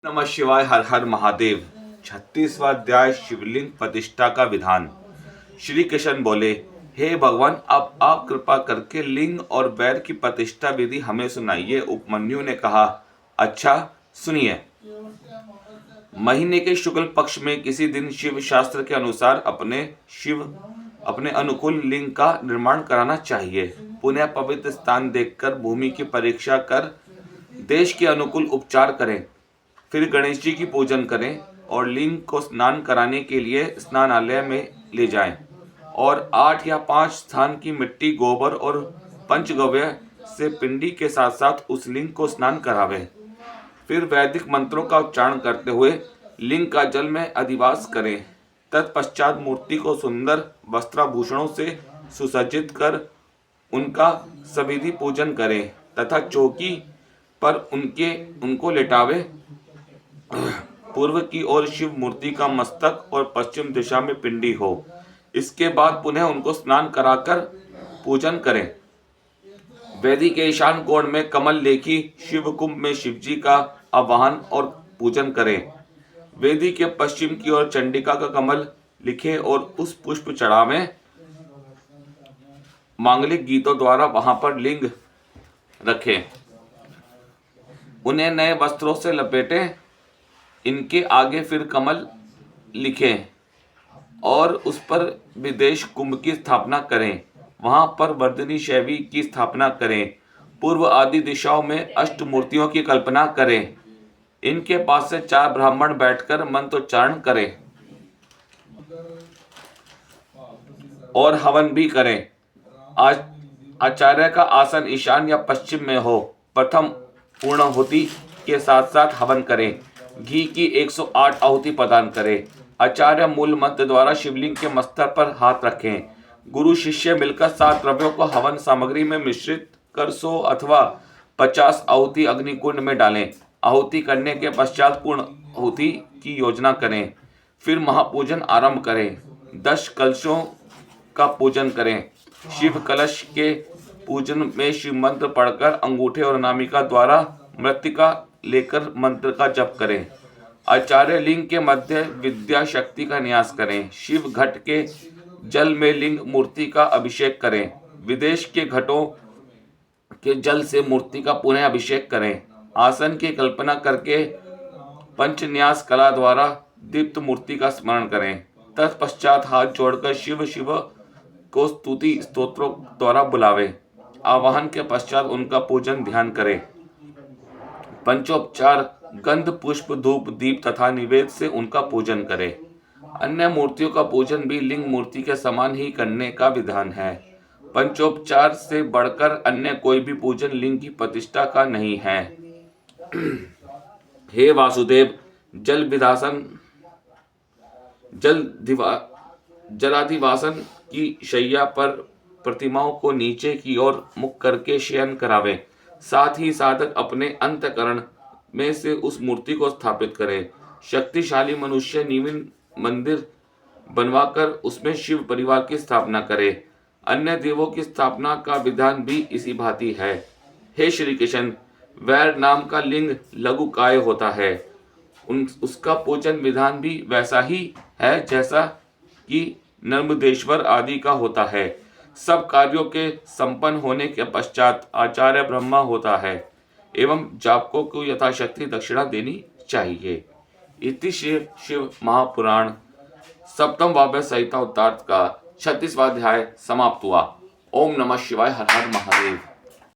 नमः शिवाय। हर हर महादेव। 36वां अध्याय शिवलिंग प्रतिष्ठा का विधान। श्री कृष्ण बोले, हे भगवान, अब आप कृपा करके लिंग और बैर की प्रतिष्ठा विधि हमें सुनाइए। उपमन्यु ने कहा, अच्छा सुनिए। महीने के शुक्ल पक्ष में किसी दिन शिव शास्त्र के अनुसार अपने अनुकूल लिंग का निर्माण कराना चाहिए। पुनः पवित्र स्थान देखकर भूमि की परीक्षा कर देश के अनुकूल उपचार करें। फिर गणेश जी की पूजन करें और लिंग को स्नान कराने के लिए स्नानालय में ले जाएं और 8 या 5 स्थान की मिट्टी, गोबर और पंचगव्य से पिंडी के साथ साथ उस लिंग को स्नान करावें। फिर वैदिक मंत्रों का उच्चारण करते हुए लिंग का जल में अधिवास करें। तत्पश्चात मूर्ति को सुंदर वस्त्राभूषणों से सुसज्जित कर उनका सविधि पूजन करें तथा चौकी पर उनको लेटावे। पूर्व की ओर शिव मूर्ति का मस्तक और पश्चिम दिशा में पिंडी हो। इसके बाद पुनः उनको स्नान कराकर पूजन करें। वेदी के ईशान कोण में कमल लेखी शिव कुंभ में शिवजी का आवाहन और पूजन करें। वेदी के पश्चिम की ओर चंडिका का कमल लिखें और उस पुष्प चढ़ावें। मांगलिक गीतों द्वारा वहां पर लिंग रखें। उन्हें नए वस्त्रों से लपेटें। इनके आगे फिर कमल लिखें और उस पर विदेश कुंभ की स्थापना करें। वहां पर वर्धिनी शैवी की स्थापना करें। पूर्व आदि दिशाओं में अष्ट मूर्तियों की कल्पना करें। इनके पास से 4 ब्राह्मण बैठकर मंत्रोच्चारण करें और हवन भी करें। आचार्य का आसन ईशान या पश्चिम में हो। प्रथम पूर्णाहुति के साथ साथ हवन करें। घी की 108 आहुति प्रदान करें। आचार्य मूल मंत्र द्वारा शिवलिंग के मस्तक पर हाथ रखें। गुरु शिष्य मिलकर 7 द्रव्यों को हवन सामग्री में मिश्रित कर 100 अथवा 50 आहुति अग्निकुंड में डालें। आहुति करने के पश्चात पूर्ण आहुति की योजना करें। फिर महापूजन आरंभ करें। 10 कलशों का पूजन करें। शिव कलश के पूजन में शिव मंत्र पढ़कर अंगूठे और अनामिका द्वारा मृत्तिका लेकर मंत्र का जप करें। आचार्य लिंग के मध्य विद्या शक्ति का न्यास करें। शिव घट के जल में लिंग मूर्ति का अभिषेक करें। विदेश के घटों के जल से मूर्ति का पुनः अभिषेक करें। आसन की कल्पना करके पंचन्यास कला द्वारा दीप्त मूर्ति का स्मरण करें। तत्पश्चात हाथ जोड़कर शिव शिव को स्तुति स्तोत्रों द्वारा बुलावे। आवाहन के पश्चात उनका पूजन ध्यान करें। पंचोपचार गंध पुष्प धूप दीप तथा निवेद से उनका पूजन करें। अन्य मूर्तियों का पूजन भी लिंग मूर्ति के समान ही करने का विधान है। पंचोपचार से बढ़कर अन्य कोई भी पूजन लिंग की प्रतिष्ठा का नहीं है। हे वासुदेव, जलाधिवासन की शैया पर प्रतिमाओं को नीचे की ओर मुख करके शयन करावें। साथ ही साधक अपने अंतःकरण में से उस मूर्ति को स्थापित करें। शक्तिशाली मनुष्य निविन मंदिर बनवाकर उसमें शिव परिवार की स्थापना करे। अन्य देवों की स्थापना का विधान भी इसी भांति है। हे श्री कृष्ण, वैर नाम का लिंग लघुकाय होता है। उसका पूजन विधान भी वैसा ही है जैसा कि नर्मदेश्वर आदि का होता है। सब कार्यों के संपन्न होने के पश्चात आचार्य ब्रह्मा होता है एवं जापकों को यथाशक्ति दक्षिणा देनी चाहिए। इति शिव महापुराण सप्तम वाव्य संहिता उत्तरार्ध का 36वां अध्याय समाप्त हुआ। ओम नमः शिवाय। हर हर महादेव।